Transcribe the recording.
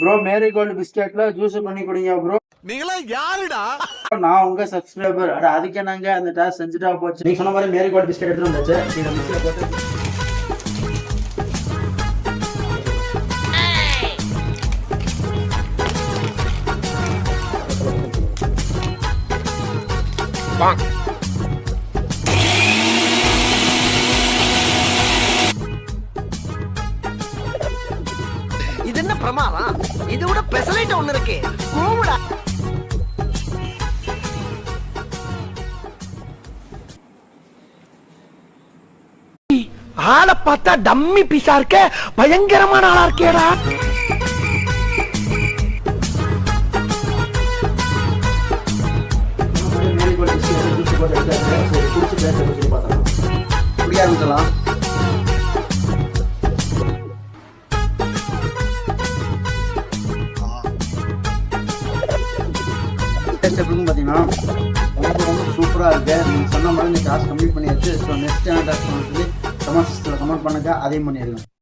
Bro marigold பிஸ்கெட்ல juice பண்ணி குடிங்க bro. நீங்களா யாருடா? நான் உங்க சப்ஸ்கிரைபர். அதுக்கு நாங்க அந்த டாஸ்க் செஞ்சுட்டா போச்சு. நீங்க சொன்ன மாதிரி மேரிகோல்டு பிஸ்கெட் எடுத்து வந்தாச்சு. இத மிக்ஸில போட்டு இது என்ன பிரமாதம்? இது விட பெசலைட் ஒண்ணு இருக்கு. கூவுடா. ஆளை பார்த்தா டம்மி பீஸா இருக்க, பயங்கரமான ஆளா இருக்கேடா. மேரிகோல்டு பிஸ்கெட் ஜூஸ் போட்டு எடுத்தாச்சு. சரி குடிச்சு டேஸ்ட் எப்படி பார்த்தலாம். குடிக்க ஆரம்பிச்சலாம். டேஸ்ட் எப்படின்னு பார்த்தீங்கன்னா ரொம்ப சூப்பராக இருக்கு. நீங்கள் சொன்ன மாதிரி இந்த டாஸ்க் கம்ப்ளீட் பண்ணியாச்சு. ஸோ நெக்ஸ்ட் என்ன டாஸ்க் சொல்லி கமெண்ட் பண்ணுங்க, அதையும் பண்ணிடுங்க.